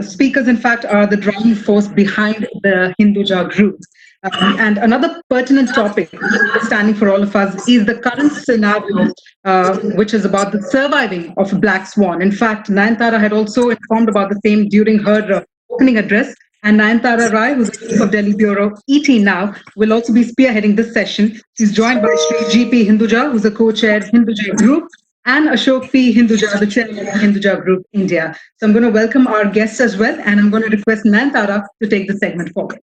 speakers, in fact, are the driving force behind the Hinduja group. And another pertinent topic, standing for all of us, is the current scenario, which is about the surviving of a black swan. In fact, Nayantara had also informed about the same during her opening address. And Nayantara Rai, who's the chief of Delhi Bureau, ET now, will also be spearheading this session. She's joined by Sri GP Hinduja, who's the co-chair Hinduja Group, and Ashok P. Hinduja, the chairman of Hinduja Group India. So I'm going to welcome our guests as well, and I'm going to request Nayantara to take the segment forward.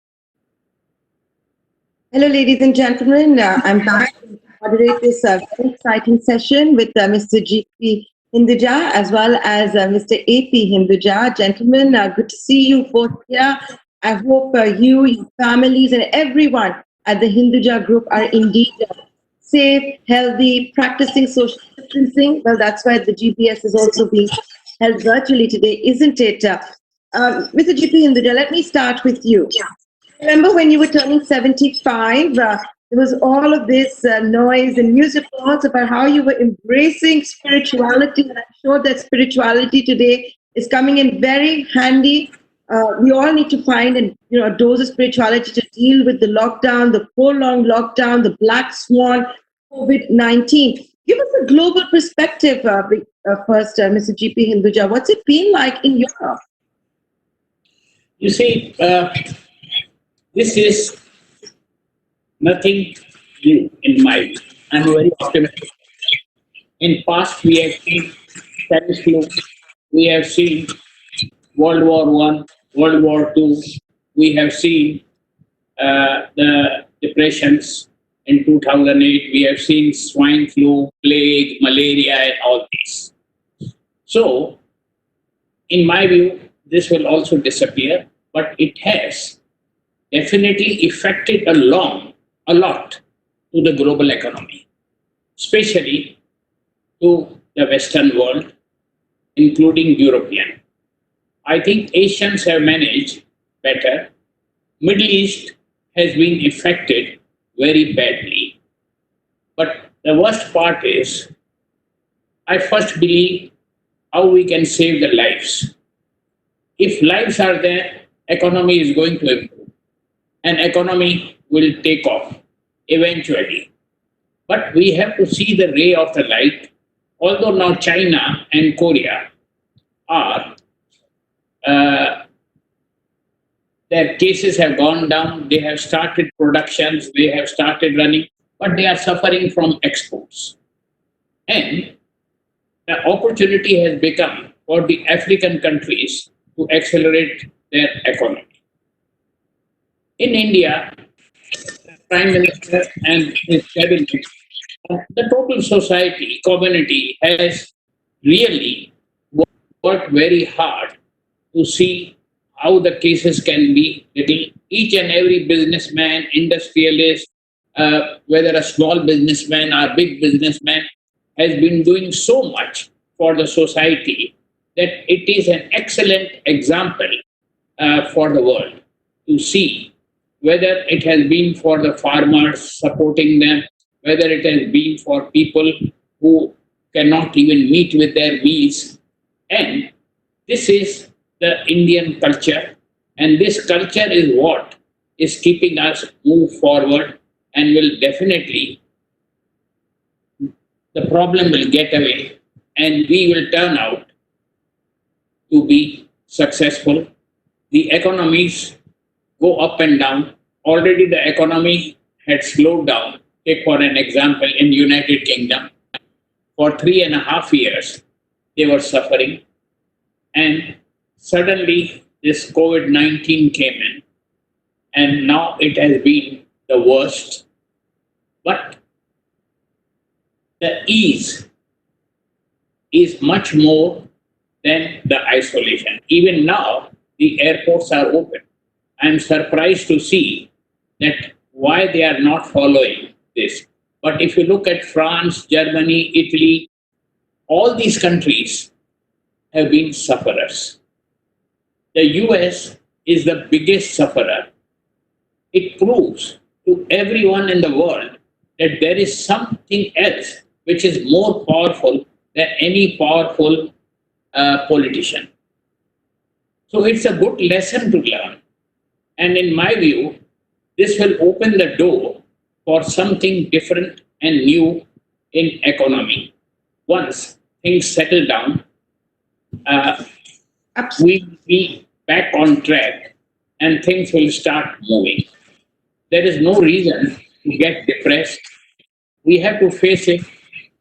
Hello, ladies and gentlemen. I'm back to moderate this very exciting session with Mr. G.P. Hinduja as well as Mr. A.P. Hinduja. Gentlemen, good to see you both here. I hope you, your families, and everyone at the Hinduja Group are indeed safe, healthy, practicing social distancing. Well, that's why the GPS is also being held virtually today, isn't it? Mr. G.P. Hinduja, let me start with you. Remember when you were turning 75, there was all of this noise and news reports about how you were embracing spirituality, and I'm sure that spirituality today is coming in very handy. We all need to find a dose of spirituality to deal with the lockdown, the prolonged lockdown, the black swan, COVID-19. Give us a global perspective first, Mr. G.P. Hinduja. What's it been like in Europe? You see, this is nothing new in my view. I'm very optimistic. In past, we have seen Spanish flu, we have seen World War I, World War II, we have seen the depressions in 2008, we have seen swine flu, plague, malaria, and all this. So, in my view, this will also disappear, but it has definitely affected a lot to the global economy, especially to the Western world, including European. I think Asians have managed better. Middle East has been affected very badly. But the worst part is, I first believe how we can save the lives. If lives are there, economy is going to improve. And economy will take off eventually. But we have to see the ray of the light. Although now China and Korea are, their cases have gone down, they have started productions, they have started running, but they are suffering from exports. And the opportunity has become for the African countries to accelerate their economy. In India, the Prime Minister and his cabinet, the total society, community has really worked very hard to see how the cases can be little. Each and every businessman, industrialist, whether a small businessman or big businessman, has been doing so much for the society that it is an excellent example for the world to see, whether it has been for the farmers, supporting them, whether it has been for people who cannot even meet with their meals. And this is the Indian culture, and this culture is what is keeping us move forward, and will definitely, the problem will get away and we will turn out to be successful. The economies go up and down. Already the economy had slowed down. Take for an example, in United Kingdom, for 3.5 years, they were suffering. And suddenly this COVID-19 came in, and now it has been the worst. But the ease is much more than the isolation. Even now, the airports are open. I'm surprised to see that why they are not following this. But if you look at France, Germany, Italy, all these countries have been sufferers. The US is the biggest sufferer. It proves to everyone in the world that there is something else which is more powerful than any powerful politician. So it's a good lesson to learn. And in my view, this will open the door for something different and new in economy. Once things settle down, Absolutely. we'll be back on track and things will start moving. There is no reason to get depressed. We have to face it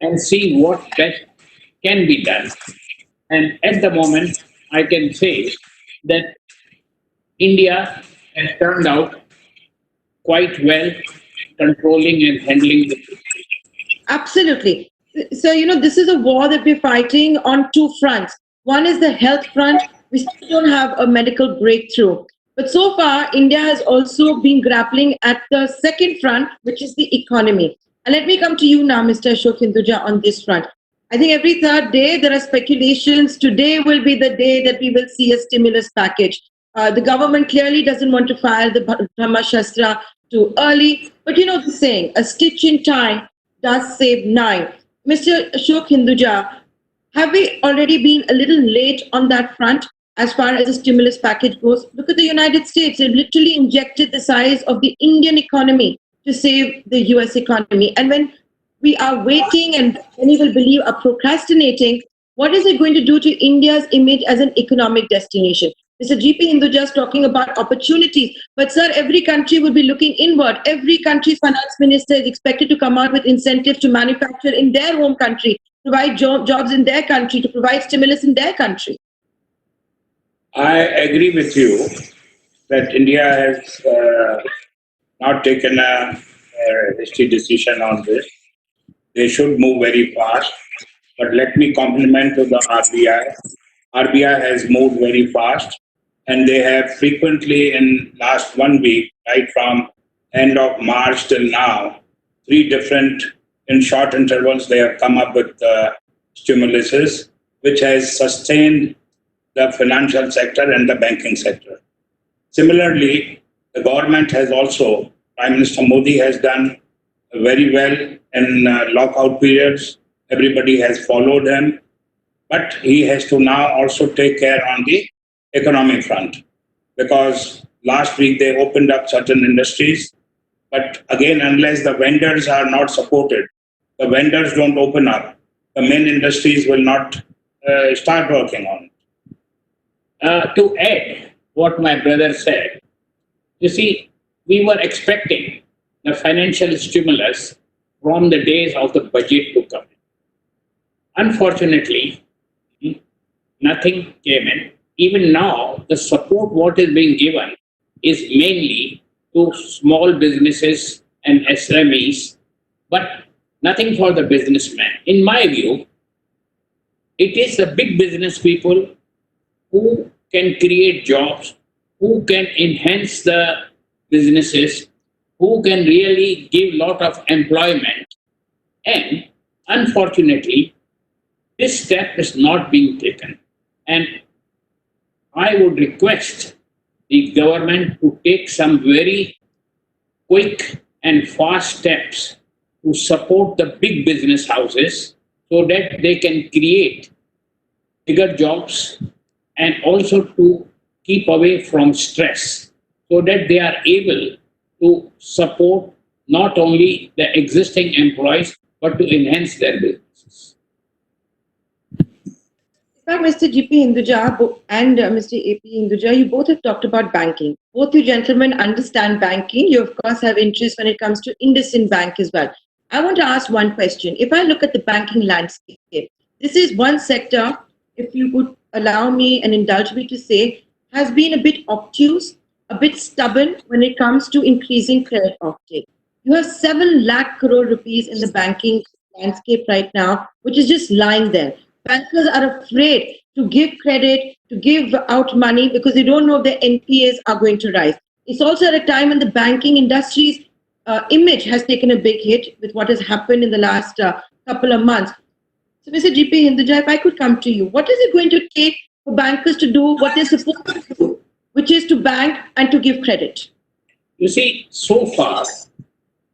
and see what best can be done. And at the moment, I can say that India has turned out quite well controlling and handling the situation. Absolutely. So, this is a war that we're fighting on two fronts. One is the health front. We still don't have a medical breakthrough. But so far, India has also been grappling at the second front, which is the economy. And let me come to you now, Mr. Ashok Hinduja, on this front. I think every third day there are speculations. Today will be the day that we will see a stimulus package. The government clearly doesn't want to fire the Brahma Shastra too early. But you know the saying, a stitch in time does save nine. Mr. Ashok Hinduja, have we already been a little late on that front as far as the stimulus package goes? Look at the United States. They've literally injected the size of the Indian economy to save the US economy. And when we are waiting and many will believe are procrastinating, what is it going to do to India's image as an economic destination? Mr. GP Hinduja is talking about opportunities, but sir, every country would be looking inward. Every country's finance minister is expected to come out with incentives to manufacture in their home country, provide jobs in their country, to provide stimulus in their country. I agree with you that India has not taken a hasty decision on this. They should move very fast. But let me compliment to the RBI. RBI has moved very fast, and they have frequently in last 1 week, right from end of March till now, three different in short intervals they have come up with stimuluses, which has sustained the financial sector and the banking sector. Similarly, the government has also, Prime Minister Modi has done very well in lockout periods. Everybody has followed him, but he has to now also take care on the economic front, because last week they opened up certain industries, but again, unless the vendors are not supported, the vendors don't open up, the main industries will not start working on it. To add what my brother said, you see, we were expecting the financial stimulus from the days of the budget to come in. Unfortunately, nothing came in. Even now, the support what is being given is mainly to small businesses and SMEs, but nothing for the businessman. In my view, it is the big business people who can create jobs, who can enhance the businesses, who can really give lot of employment. And unfortunately, this step is not being taken. And I would request the government to take some very quick and fast steps to support the big business houses so that they can create bigger jobs and also to keep away from stress so that they are able to support not only the existing employees but to enhance their businesses. In fact, Mr. GP Hinduja and Mr. AP Hinduja, you both have talked about banking. Both you gentlemen understand banking. You, of course, have interest when it comes to IndusInd Bank as well. I want to ask one question. If I look at the banking landscape, this is one sector, if you would allow me and indulge me to say, has been a bit obtuse, a bit stubborn when it comes to increasing credit offtake. You have 7 lakh crore rupees in the banking landscape right now, which is just lying there. Bankers are afraid to give credit, to give out money because they don't know if their NPAs are going to rise. It's also at a time when the banking industry's image has taken a big hit with what has happened in the last couple of months. So, Mr. GP Hinduja, if I could come to you, what is it going to take for bankers to do what they're supposed to do, which is to bank and to give credit? You see, so far,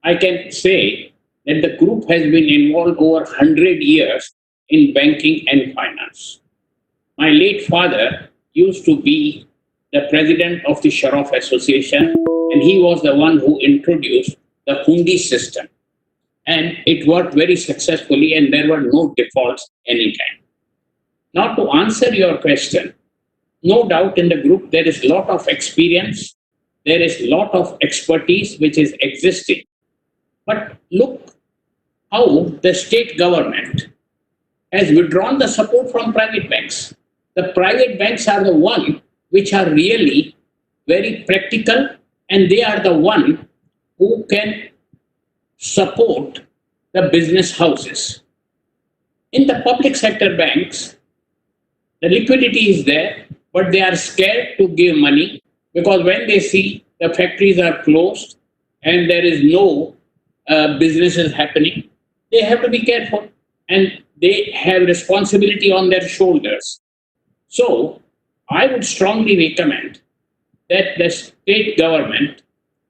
I can say that the group has been involved over 100 years in banking and finance. My late father used to be the president of the Sheriff Association, and he was the one who introduced the Hundi system. And it worked very successfully, and there were no defaults anytime. Now, to answer your question, no doubt in the group there is a lot of experience, there is a lot of expertise which is existing. But look how the state government has withdrawn the support from private banks. The private banks are the one which are really very practical, and they are the one who can support the business houses. In the public sector banks, the liquidity is there, but they are scared to give money because when they see the factories are closed and there is no businesses happening, they have to be careful and they have responsibility on their shoulders. So I would strongly recommend that the state government,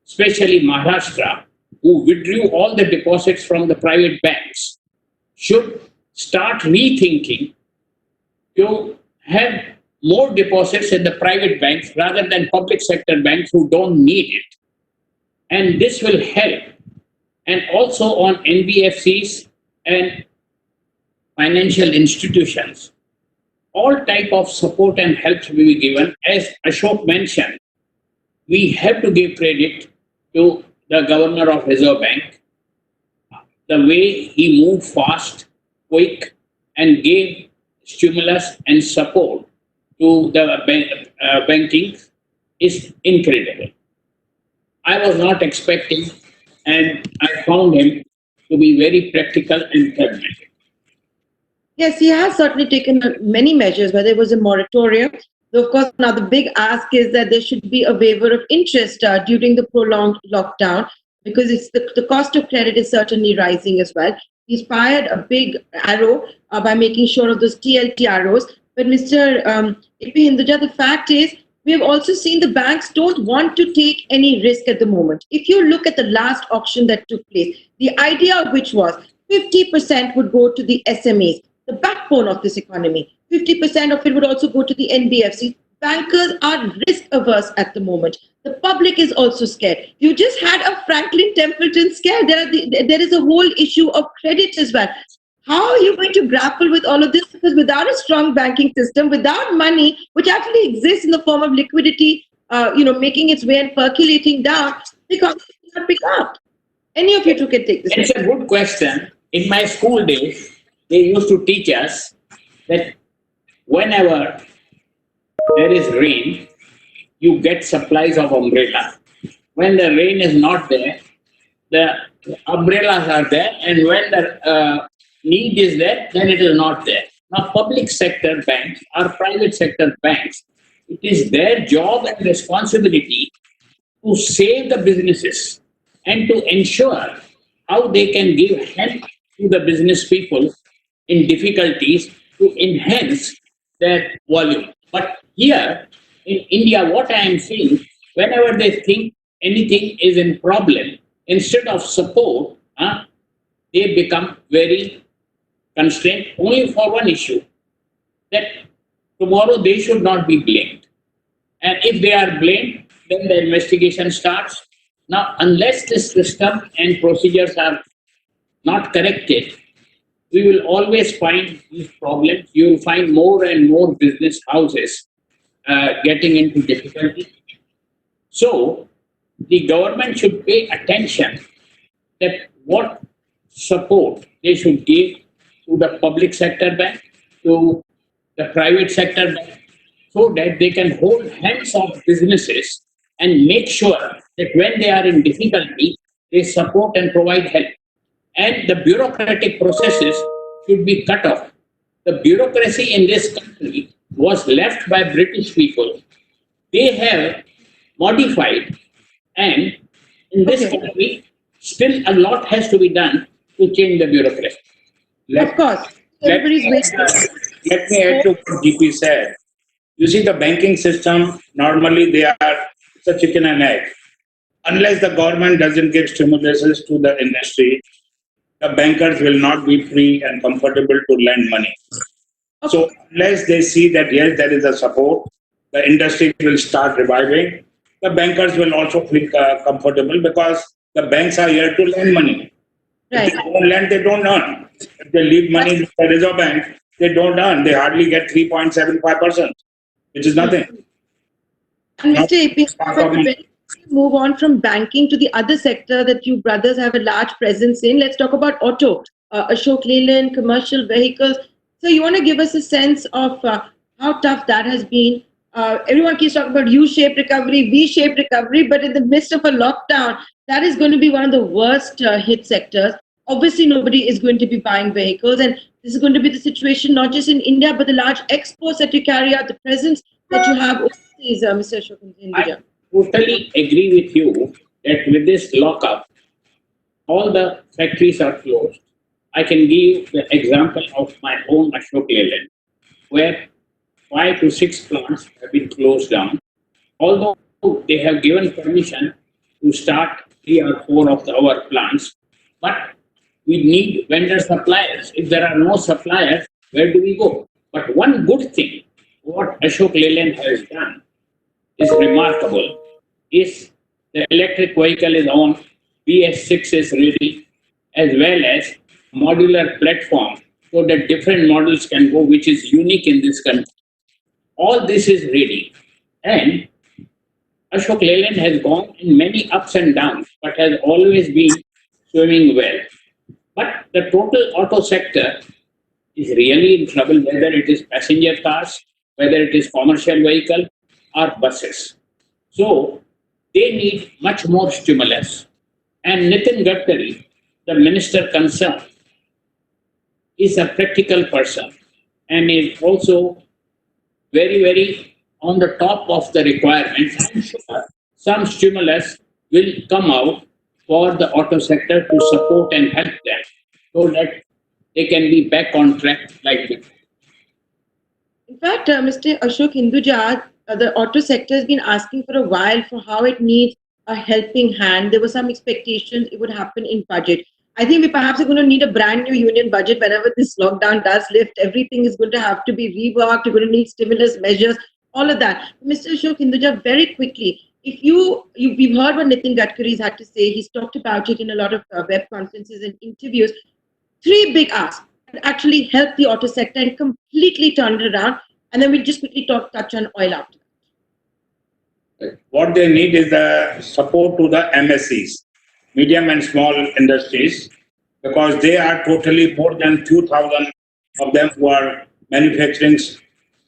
especially Maharashtra, who withdrew all the deposits from the private banks, should start rethinking to have more deposits in the private banks rather than public sector banks who don't need it. And this will help. And also on NBFCs and financial institutions, all type of support and help will be given. As Ashok mentioned, we have to give credit to the governor of Reserve Bank, the way he moved fast, quick, and gave stimulus and support to the banking is incredible. I was not expecting, and I found him to be very practical and pragmatic. Yes, he has certainly taken many measures, whether it was a moratorium. So of course, now the big ask is that there should be a waiver of interest during the prolonged lockdown, because the cost of credit is certainly rising as well. He's fired a big arrow by making sure of those TLTROs. But Mr. A.P. Hinduja, the fact is, we have also seen the banks don't want to take any risk at the moment. If you look at the last auction that took place, the idea of which was 50% would go to the SMEs, the backbone of this economy. 50% of it would also go to the NBFC. Bankers are risk averse at the moment. The public is also scared. You just had a Franklin Templeton scare. There is a whole issue of credit as well. How are you going to grapple with all of this? Because without a strong banking system, without money, which actually exists in the form of liquidity, making its way and percolating down, the economy cannot pick up. Any of you two can take this. It's a good question. In my school days, they used to teach us that whenever there is rain, you get supplies of umbrella. When the rain is not there, the umbrellas are there, and when the need is there, then it is not there. Now, public sector banks or private sector banks, it is their job and responsibility to save the businesses and to ensure how they can give help to the business people in difficulties to enhance their volume. But here in India, what I am seeing, whenever they think anything is in problem, instead of support, they become very constrained only for one issue, that tomorrow they should not be blamed. And if they are blamed, then the investigation starts. Now, unless this system and procedures are not corrected, we will always find these problems. You will find more and more business houses getting into difficulty. So, the government should pay attention that what support they should give to the public sector bank, to the private sector bank, so that they can hold hands of businesses and make sure that when they are in difficulty, they support and provide help. And the bureaucratic processes should be cut off. The bureaucracy in this country was left by British people. They have modified, and in this country, still a lot has to be done to change the bureaucracy. Of course. Let me add to what GP said. You see, the banking system, normally they are it's a chicken and egg. Unless the government doesn't give stimuluses to the industry, the bankers will not be free and comfortable to lend money. So unless they see that, yes, there is a support, the industry will start reviving. The bankers will also feel comfortable because the banks are here to lend money. If Right. they don't lend, they don't earn. If they leave money with the Reserve Bank, they don't earn. They hardly get 3.75%, which is nothing. And Not Mr. AP, if part I of could money. very quickly move on from banking to the other sector that you brothers have a large presence in, let's talk about auto, Ashok Leyland, commercial vehicles. So you want to give us a sense of how tough that has been. Everyone keeps talking about U-shaped recovery, V-shaped recovery, but in the midst of a lockdown, that is going to be one of the worst hit sectors. Obviously, nobody is going to be buying vehicles, and this is going to be the situation not just in India, but the large exports that you carry out, the presence that you have overseas, Mr. Ashok I Hinduja. totally agree with you that with this lockup, all the factories are closed. I can give you the example of my own Ashok Leyland, where 5 to 6 plants have been closed down. Although they have given permission to start 3 or 4 of our plants, but we need vendor suppliers. If there are no suppliers, where do we go? But one good thing, what Ashok Leyland has done is remarkable, is the electric vehicle is on, BS6 is ready, as well as modular platform so that different models can go, which is unique in this country. All this is ready. And Ashok Leyland has gone in many ups and downs, but has always been swimming well. But the total auto sector is really in trouble, whether it is passenger cars, whether it is commercial vehicle or buses. So they need much more stimulus. And Nitin Gadkari, the minister concerned, is a practical person and is also very on the top of the requirements. I'm sure some stimulus will come out for the auto sector to support and help them so that they can be back on track like before. In fact, Mr. Ashok Hinduja, the auto sector has been asking for a while for how it needs a helping hand. There were some expectations it would happen in budget. I think we perhaps are going to need a brand new union budget whenever this lockdown does lift. Everything is going to have to be reworked. You're going to need stimulus measures, all of that. Mr. Ashok Hinduja, very quickly, if we've heard what Nitin Gadkari's had to say. He's talked about it in a lot of web conferences and interviews. Three big asks that actually help the auto sector and completely turn it around. And then we'll just quickly touch on oil after that. What they need is the support to the MSCs, medium and small industries, because they are totally more than 2,000 of them who are manufacturing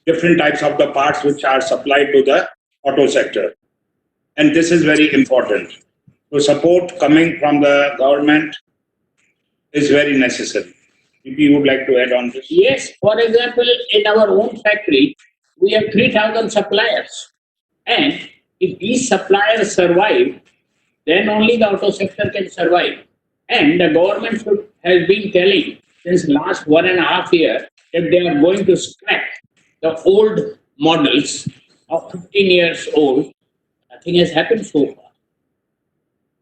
different types of the parts which are supplied to the auto sector. And this is very important. So support coming from the government is very necessary. If you would like to add on this. Yes, for example, in our own factory, we have 3,000 suppliers. And if these suppliers survive, then only the auto sector can survive. And the government has been telling since last 1.5 years that they are going to scrap the old models of 15 years old. Nothing has happened so far.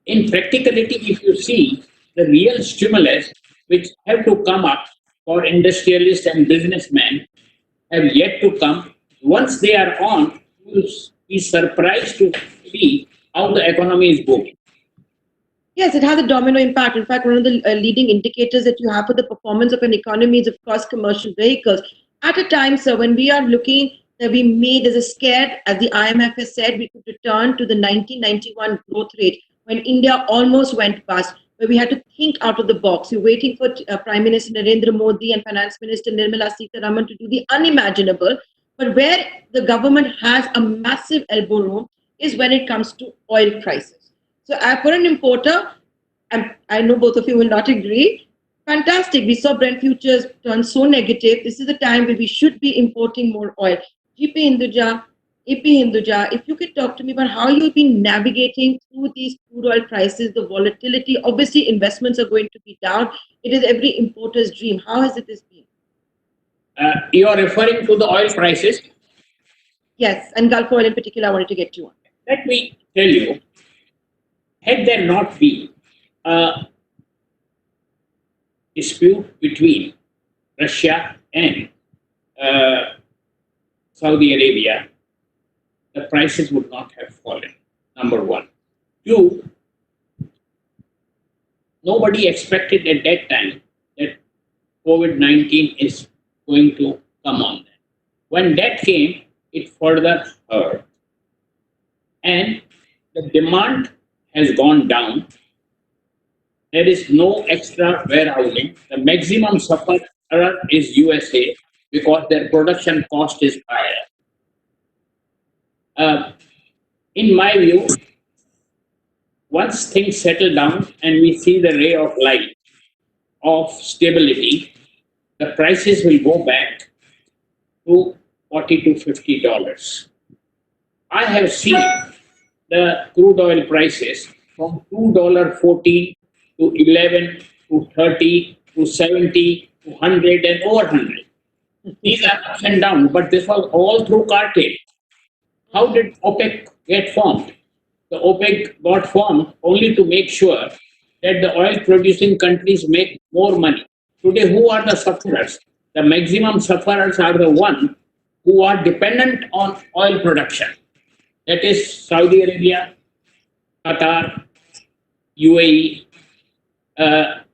In practicality, if you see the real stimulus which have to come up for industrialists and businessmen have yet to come. Once they are on, you will be surprised to see how the economy is booming. Yes, it has a domino impact. In fact, one of the leading indicators that you have for the performance of an economy is, of course, commercial vehicles. At a time, sir, when we are looking that there's a scare, as the IMF has said, we could return to the 1991 growth rate when India almost went bust, where we had to think out of the box. We're waiting for Prime Minister Narendra Modi and Finance Minister Nirmala Sitharaman to do the unimaginable. But where the government has a massive elbow room is when it comes to oil prices. So for an importer, and I know both of you will not agree, fantastic. We saw Brent futures turn so negative. This is the time where we should be importing more oil. GP Hinduja, AP Hinduja, if you could talk to me about how you've been navigating through these crude oil prices, the volatility. Obviously, investments are going to be down. It is every importer's dream. How has this been? You are referring to the oil prices. Yes, and Gulf oil in particular, I wanted to get you on. Let me tell you, had there not been a dispute between Russia and Saudi Arabia, the prices would not have fallen. Number one. Two, nobody expected at that time that COVID-19 is going to come on. When that came, it further hurt. And the demand has gone down. There is no extra warehousing. The maximum sufferer is USA because their production cost is higher. In my view, once things settle down and we see the ray of light of stability, the prices will go back to $40 to $50. I have seen the crude oil prices from $2.14 to $11 to $30 to $70 to $100 and over $100. These are ups and downs, but this was all through cartel. How did OPEC get formed? The OPEC got formed only to make sure that the oil producing countries make more money. Today, who are the sufferers? The maximum sufferers are the ones who are dependent on oil production. That is Saudi Arabia, Qatar, UAE.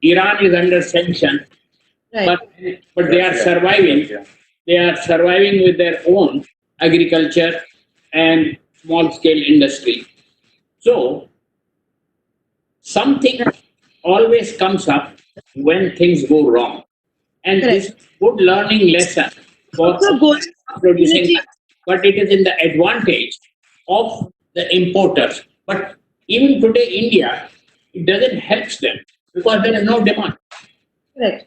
Iran is under sanction, Right. but they are surviving. They are surviving with their own agriculture and small scale industry. So something always comes up when things go wrong. And Correct. this is good learning lesson for Also good producing, opportunity. but it is in the advantage of the importers. But even today, India, it doesn't help them because there is no demand. Correct.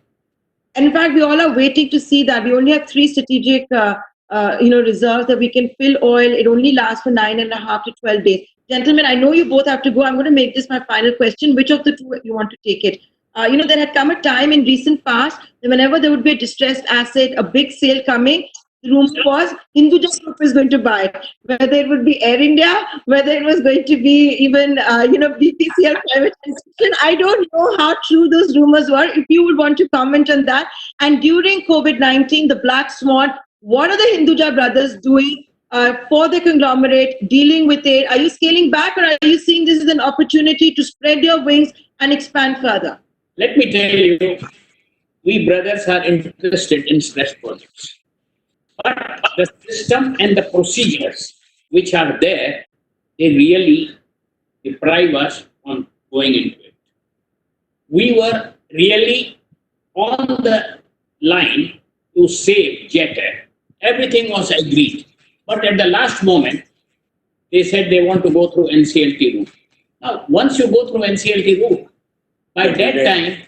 And in fact, we all are waiting to see that. We only have 3 strategic, reserves that we can fill oil. It only lasts for 9.5 to 12 days. Gentlemen, I know you both have to go. I'm going to make this my final question. Which of the two you want to take it? There had come a time in recent past that whenever there would be a distressed asset, a big sale coming, the rumor was Hinduja Group is going to buy it. Whether it would be Air India, whether it was going to be even, BPCL private institution. I don't know how true those rumors were. If you would want to comment on that. And during COVID-19, the Black Swan, what are the Hinduja brothers doing for the conglomerate, dealing with it? Are you scaling back or are you seeing this as an opportunity to spread your wings and expand further? Let me tell you, we brothers are interested in stress projects. But the system and the procedures which are there, they really deprive us on going into it. We were really on the line to save Jet Air. Everything was agreed. But at the last moment, they said they want to go through NCLT route. Now, once you go through NCLT route, by that time,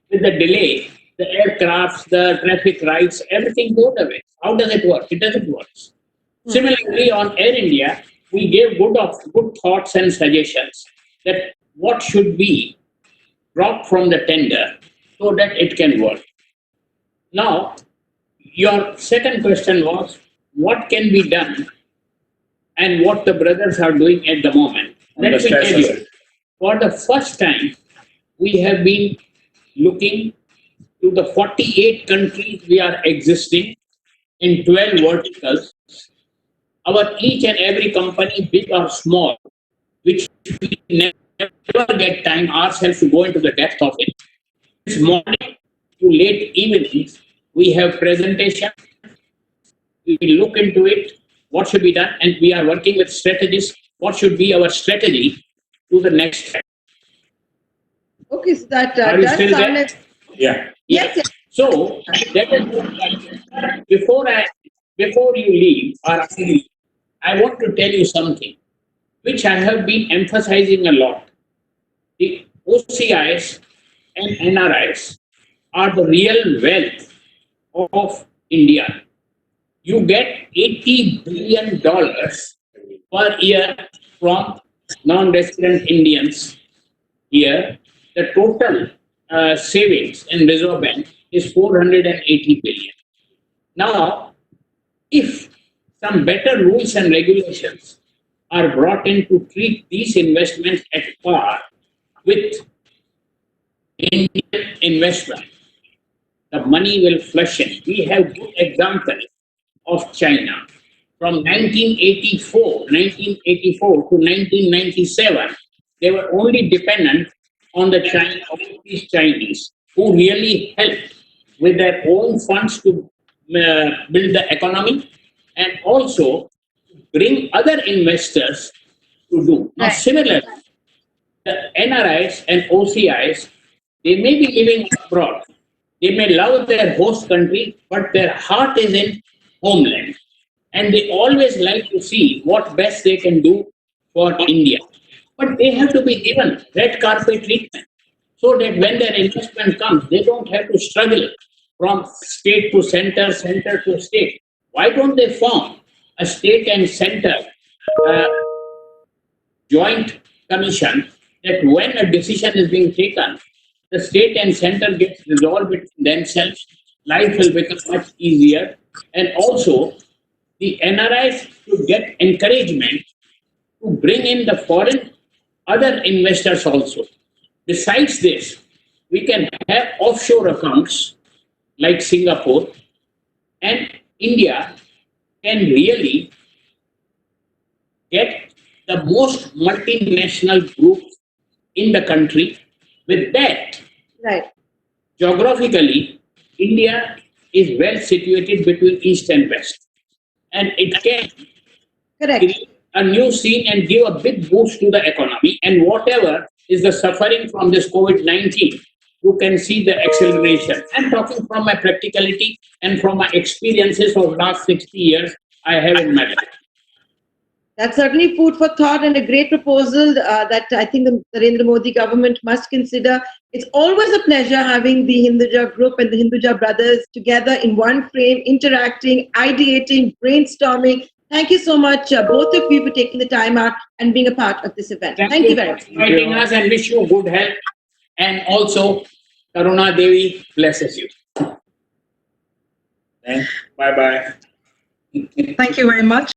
with the delay, the aircrafts, the traffic rights, everything goes away. How does it work? It doesn't work. Similarly, on Air India, we gave good thoughts and suggestions that what should be dropped from the tender so that it can work. Now, your second question was, what can be done and what the brothers are doing at the moment. Let me tell you, for the first time, we have been looking to the 48 countries we are existing in 12 verticals. Our each and every company, big or small, which we never get time ourselves to go into the depth of it. This morning to late evenings, we have presentation. We look into it, what should be done, and we are working with strategists. What should be our strategy to the next step? Okay, so that Are you does still sound there? like Yeah. yes, yes. So that is before you leave or I leave, I want to tell you something which I have been emphasizing a lot. The OCIs and NRIs are the real wealth of India. You get $80 billion per year from non-resident Indians here. The total savings in Reserve Bank is 480 billion. Now, if some better rules and regulations are brought in to treat these investments at par with Indian investment, the money will flush in. We have good example of China. from 1984 to 1997, they were only dependent on the Chinese, who really helped with their own funds to build the economy and also bring other investors to do. Now, Right. similarly, the NRIs and OCIs, they may be living abroad. They may love their host country, but their heart is in homeland. And they always like to see what best they can do for India. But they have to be given red carpet treatment so that when their investment comes, they don't have to struggle from state to center, center to state. Why don't they form a state and center uh, joint commission that when a decision is being taken, the state and center gets resolved between themselves, life will become much easier, and also the NRIs should get encouragement to bring in the foreign other investors also. Besides this, we can have offshore accounts like Singapore, and India can really get the most multinational groups in the country. With that, Right. geographically, India is well situated between East and West. And it can Correct. create a new scene and give a big boost to the economy. And whatever is the suffering from this COVID-19, you can see the acceleration. I'm talking from my practicality and from my experiences of last 60 years I have in my life. That's certainly food for thought and a great proposal that I think the Narendra Modi government must consider. It's always a pleasure having the Hinduja group and the Hinduja brothers together in one frame, interacting, ideating, brainstorming. Thank you so much, both of you, for taking the time out and being a part of this event. Thank you very much. for inviting us and wish you good health. And also, Karuna Devi blesses you. Bye bye. Thank you very much.